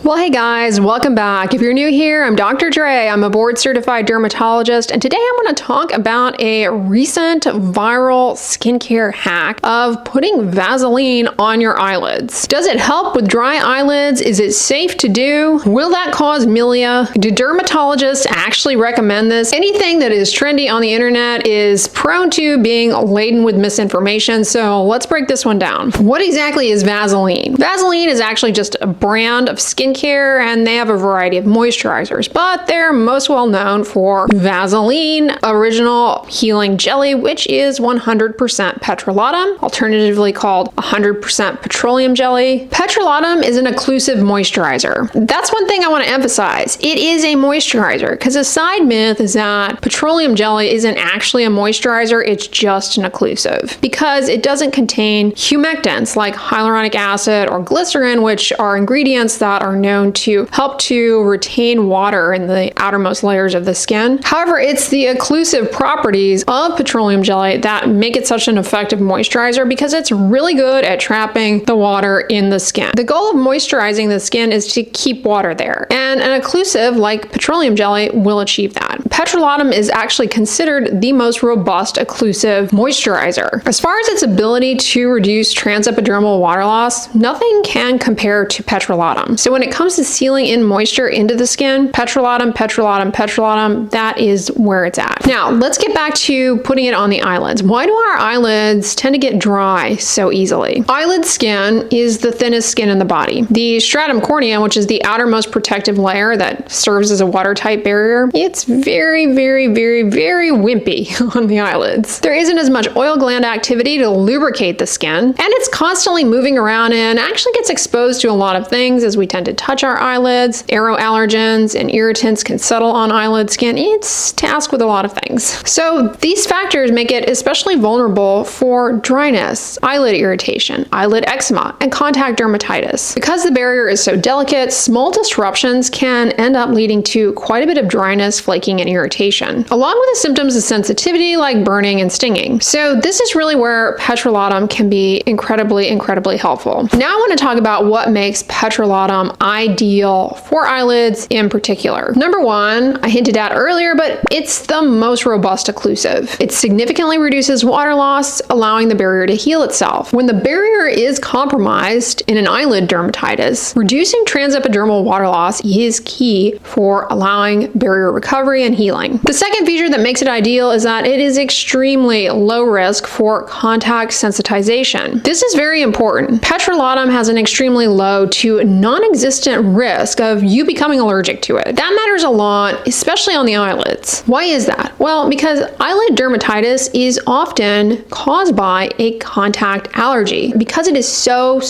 Well, hey guys, welcome back. If you're new here, I'm Dr. Dray. I'm a board-certified dermatologist, and today I'm going to talk about a recent viral skincare hack of putting Vaseline on your eyelids. Does it help with dry eyelids? Is it safe to do? Will that cause milia? Do dermatologists actually recommend this? Anything that is trendy on the internet is prone to being laden with misinformation, so let's break this one down. What exactly is Vaseline? Vaseline is actually just a brand of skincare, and they have a variety of moisturizers, but they're most well known for Vaseline Original Healing Jelly, which is 100% petrolatum, alternatively called 100% petroleum jelly. Petrolatum is an occlusive moisturizer. That's one thing I want to emphasize. It is a moisturizer, because a side myth is that petroleum jelly isn't actually a moisturizer, it's just an occlusive, because it doesn't contain humectants like hyaluronic acid or glycerin, which are ingredients that are known to help to retain water in the outermost layers of the skin. However, it's the occlusive properties of petroleum jelly that make it such an effective moisturizer, because it's really good at trapping the water in the skin. The goal of moisturizing the skin is to keep water there, and an occlusive like petroleum jelly will achieve that. Petrolatum is actually considered the most robust occlusive moisturizer. As far as its ability to reduce transepidermal water loss, nothing can compare to petrolatum. So when it comes to sealing in moisture into the skin, petrolatum, that is where it's at. Now, let's get back to putting it on the eyelids. Why do our eyelids tend to get dry so easily? Eyelid skin is the thinnest skin in the body. The stratum corneum, which is the outermost protective layer that serves as a watertight barrier, it's very wimpy on the eyelids. There isn't as much oil gland activity to lubricate the skin, and it's constantly moving around and actually gets exposed to a lot of things as we tend to touch our eyelids. Aeroallergens and irritants can settle on eyelid skin. It's tasked with a lot of things. So these factors make it especially vulnerable for dryness, eyelid irritation, eyelid eczema, and contact dermatitis. Because the barrier is so delicate, small disruptions can end up leading to quite a bit of dryness, flaking, and irritation, along with the symptoms of sensitivity like burning and stinging. So this is really where petrolatum can be incredibly helpful. Now I want to talk about what makes petrolatum ideal for eyelids in particular. Number one, I hinted at earlier, but it's the most robust occlusive. It significantly reduces water loss, allowing the barrier to heal itself. When the barrier is compromised in an eyelid dermatitis, reducing transepidermal water loss is key for allowing barrier recovery and healing. The second feature that makes it ideal is that it is extremely low risk for contact sensitization. This is very important. Petrolatum has an extremely low to non-existent risk of you becoming allergic to it. That matters a lot, especially on the eyelids. Why is that? Well, because eyelid dermatitis is often caused by a contact allergy. Because it is so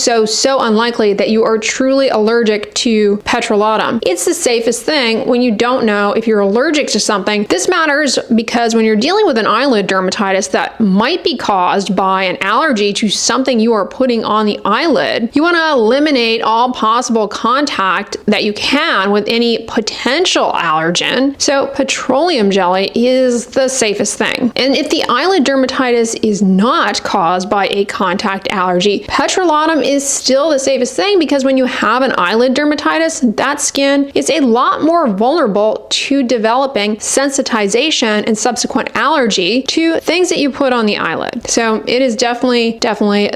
unlikely that you are truly allergic to petrolatum, it's the safest thing when you don't know if you're allergic to something. This matters because when you're dealing with an eyelid dermatitis that might be caused by an allergy to something you are putting on the eyelid, you want to eliminate all possible contact that you can with any potential allergen. So petroleum jelly is the safest thing. And if the eyelid dermatitis is not caused by a contact allergy, petrolatum is still the safest thing, because when you have an eyelid dermatitis, that skin is a lot more vulnerable to developing sensitization and subsequent allergy to things that you put on the eyelid. So it is definitely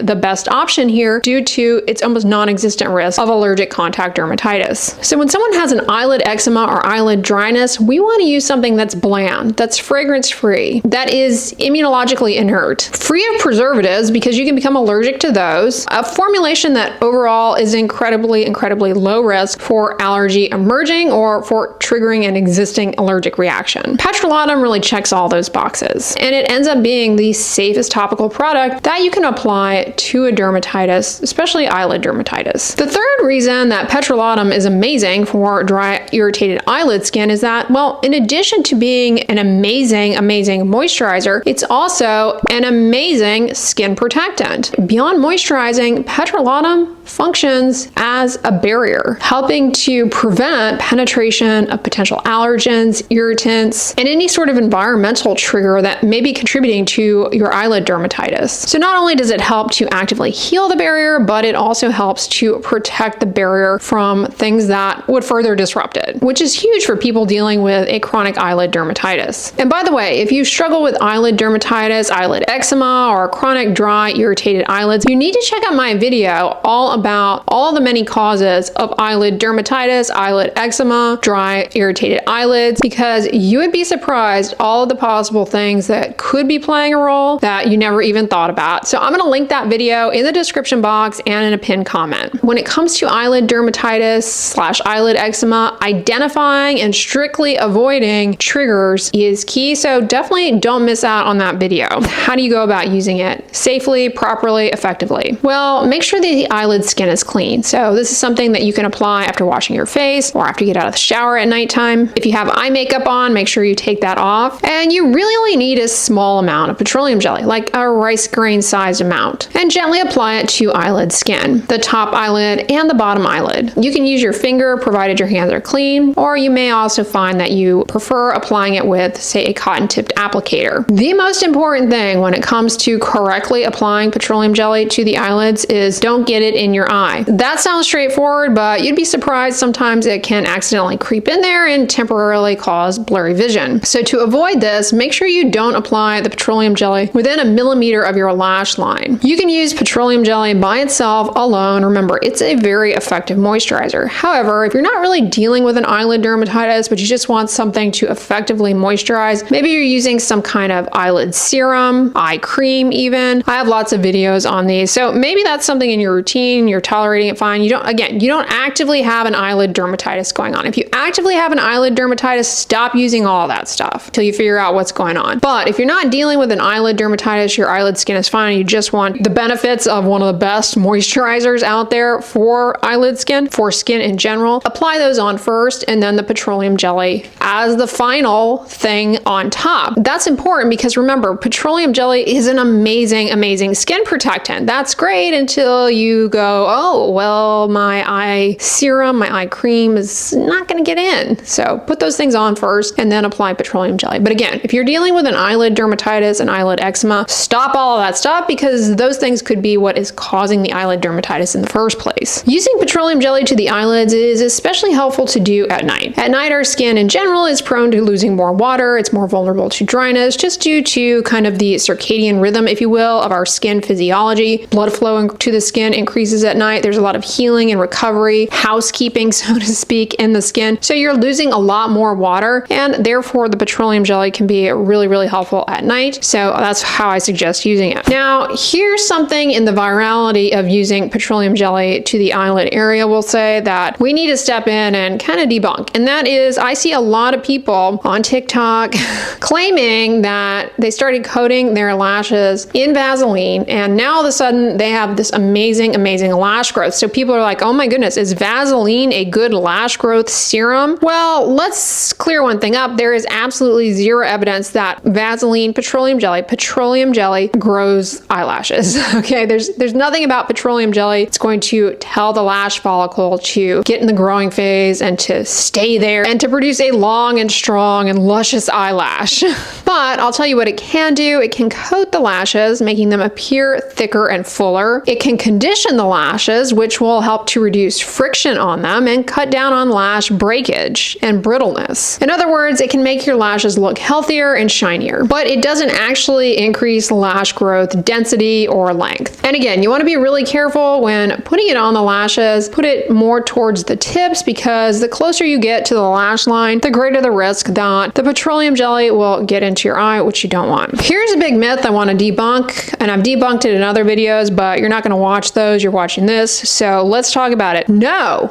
the best option here due to its almost non-existent risk of allergic contact dermatitis. So when someone has an eyelid eczema or eyelid dryness, we want to use something that's bland, that's fragrance-free, that is immunologically inert, free of preservatives, because you can become allergic to those, a formulation that overall is incredibly low risk for allergy emerging or for triggering an existing allergic reaction. Petrolatum really checks all those boxes, and it ends up being the safest topical product that you can apply to a dermatitis, especially eyelid dermatitis. The third reason that petrolatum is amazing for dry, irritated eyelid skin is that, well, in addition to being an amazing moisturizer, it's also an amazing skin protectant. Beyond moisturizing, petrolatum functions as a barrier, helping to prevent penetration of potential allergens, irritants, and any sort of environmental trigger that may be contributing to your eyelid dermatitis. So not only does it help to actively heal the barrier, but it also helps to protect the barrier from things that would further disrupt it, which is huge for people dealing with a chronic eyelid dermatitis. And by the way, if you struggle with eyelid dermatitis, eyelid eczema, or chronic dry, irritated eyelids, you need to check out my video all about all the many causes of eyelid dermatitis, eyelid eczema, dry, irritated eyelids, because you would be surprised all of the possible things that could be playing a role that you never even thought about. So I'm going to link that video in the description box and in a pinned comment. When it comes to eyelid dermatitis / eyelid eczema, identifying and strictly avoiding triggers is key, so definitely don't miss out on that video. How do you go about using it safely, properly, effectively? Well, make sure that the eyelid skin is clean. So this is something that you can apply after washing your face or after you get out of the shower at nighttime. If you have eye makeup on, make sure you take that off. And you really only need a small amount of petroleum jelly, like a rice grain sized amount, and gently apply it to eyelid skin, the top eyelid and the bottom eyelid. You can use your finger provided your hands are clean, or you may also find that you prefer applying it with, say, a cotton tipped applicator. The most important thing when it comes to correctly applying petroleum jelly to the eyelids is don't get it in your eye. That sounds straightforward, but you'd be surprised sometimes it can accidentally creep in there and temporarily cause blurry vision. So to avoid this, make sure you don't apply the petroleum jelly within a millimeter of your lash line. You can use petroleum jelly by itself alone. Remember, it's a very effective moisturizer. However, if you're not really dealing with an eyelid dermatitis, but you just want something to effectively moisturize, maybe you're using some kind of eyelid serum, eye cream even. I have lots of videos on these. So maybe that's something in your routine, you're tolerating it fine. You don't actively have an eyelid dermatitis going on. If you actively have an eyelid dermatitis, stop using all that stuff until you figure out what's going on. But if you're not dealing with an eyelid dermatitis, your eyelid skin is fine, you just want the benefits of one of the best moisturizers out there for eyelid skin, for skin in general, apply those on first and then the petroleum jelly as the final thing on top. That's important because remember, petroleum jelly is an amazing skin protectant. That's great until you go, oh, well, my eye serum, my eye cream is not going to get in. So put those things on first and then apply petroleum jelly. But again, if you're dealing with an eyelid dermatitis and eyelid eczema, stop all of that stuff because those things could be what is causing the eyelid dermatitis in the first place. Using petroleum jelly to the eyelids is especially helpful to do at night. At night, our skin in general is prone to losing more water. It's more vulnerable to dryness just due to kind of the circadian rhythm, if you will, of our skin physiology. Blood flow to the skin increases at night. There's a lot of healing and recovery, housekeeping, so to speak, in the skin. So you're losing a lot more water, and therefore the petroleum jelly can be really helpful at night. So that's how I suggest using it. Now, here's something in the virality of using petroleum jelly to the eyelid area, we'll say, that we need to step in and kind of debunk. And that is, I see a lot of people on TikTok claiming that they started coating their lashes in Vaseline, and now all of a sudden they have this amazing lash growth. So people are like, oh my goodness, is Vaseline a good lash growth serum? Well, let's clear one thing up. There is absolutely zero evidence that Vaseline petroleum jelly grows eyelashes. Okay, there's nothing about petroleum jelly that's going to tell the lash follicle to get in the growing phase and to stay there and to produce a long and strong and luscious eyelash. But I'll tell you what it can do. It can coat the lashes, making them appear thicker and fuller. It can condition the lashes, which will help to reduce friction on them and cut down on lash breakage and brittleness. In other words, it can make your lashes look healthier and shinier, but it doesn't actually increase lash growth, density, or length. And again, you want to be really careful when putting it on the lashes. Put it more towards the tips because the closer you get to the lash line, the greater the risk that the petroleum jelly will get into your eye, which you don't want. Here's a big myth I want to debunk, and I've debunked it in other videos, but you're not going to watch those. You're watching this, so let's talk about it. No.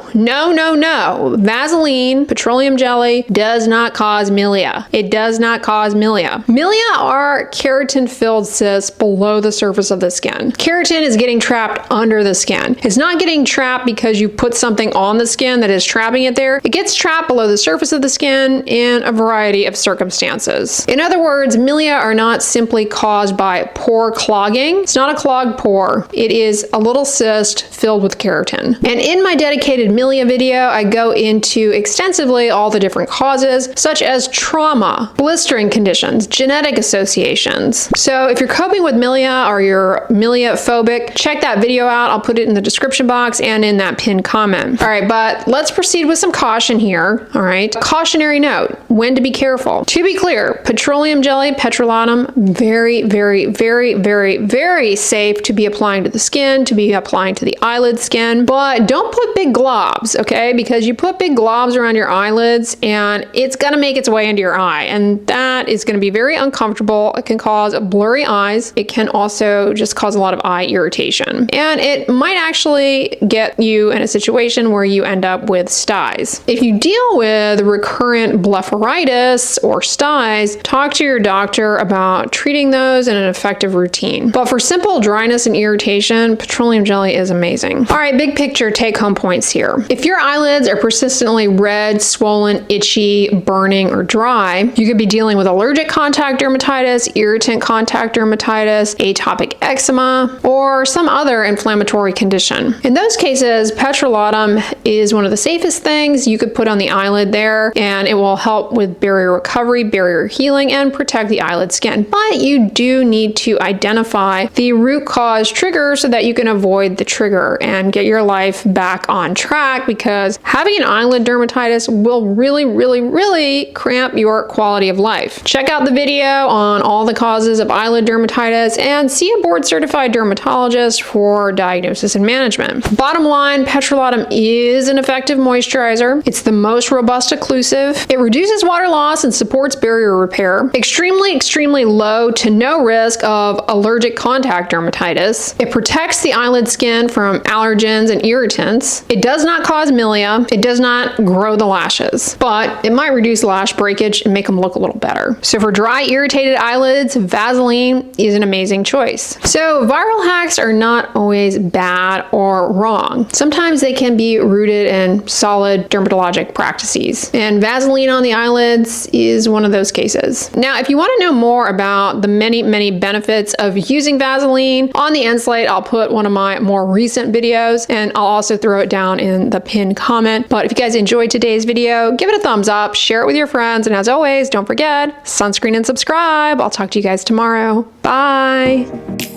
Vaseline petroleum jelly does not cause milia. It does not cause milia. Milia are keratin-filled cysts below the surface of the skin. Keratin is getting trapped under the skin. It's not getting trapped because you put something on the skin that is trapping it there. It gets trapped below the surface of the skin in a variety of circumstances. In other words, milia are not simply caused by pore clogging. It's not a clogged pore. It is a little cyst filled with keratin. And in my dedicated milia video, I go into extensively all the different causes, such as trauma, blistering conditions, genetic associations. So if you're coping with milia or you're milia phobic, check that video out. I'll put it in the description box and in that pinned pinned comment. All right, but let's proceed with some caution here. All right, cautionary note, when to be careful. To be clear, petroleum jelly, petrolatum, very, very, very, very, very safe to be applying to the skin, to be applying to the eyelid skin, but don't put big globs, okay? Because you put big globs around your eyelids and it's gonna make its way into your eye, and that is gonna be very uncomfortable. It can cause blurry eyes. It can also just cause a lot of eye irritation. And it might actually get you in a situation where you end up with styes. If you deal with recurrent blepharitis or styes, talk to your doctor about treating those in an effective routine. But for simple dryness and irritation, petroleum jelly is amazing. All right, big picture take-home points here. If your eyelids are persistently red, swollen, itchy, burning, or dry, you could be dealing with allergic contact dermatitis, irritant contact dermatitis, atopic eczema, or some other inflammatory condition. In those cases, petrolatum is one of the safest things you could put on the eyelid there, and it will help with barrier recovery, barrier healing, and protect the eyelid skin. But you do need to identify the root cause trigger so that you can avoid the trigger and get your life back on track, because having an eyelid dermatitis will really, really, really cramp your quality of life. Check out the video on all the causes of eyelid dermatitis and see a board-certified dermatologist for diagnosis and management. Bottom line, petrolatum is an effective moisturizer. It's the most robust occlusive. It reduces water loss and supports barrier repair. Extremely, extremely low to no risk of allergic contact dermatitis. It protects the eyelid skin from allergens and irritants. It does not cause milia. It does not grow the lashes, but it might reduce lash breakage and make them look a little better. So for dry, irritated eyelids, Vaseline is an amazing choice. So viral hacks are not always bad or wrong. Sometimes they can be rooted in solid dermatologic practices, and Vaseline on the eyelids is one of those cases. Now, if you want to know more about the many, many benefits of using Vaseline, on the end slate, I'll put one of my more recent videos, and I'll also throw it down in the pinned comment. But if you guys enjoyed today's video, give it a thumbs up, share it with your friends, and as always, don't forget, sunscreen and subscribe. I'll talk to you guys tomorrow. Bye.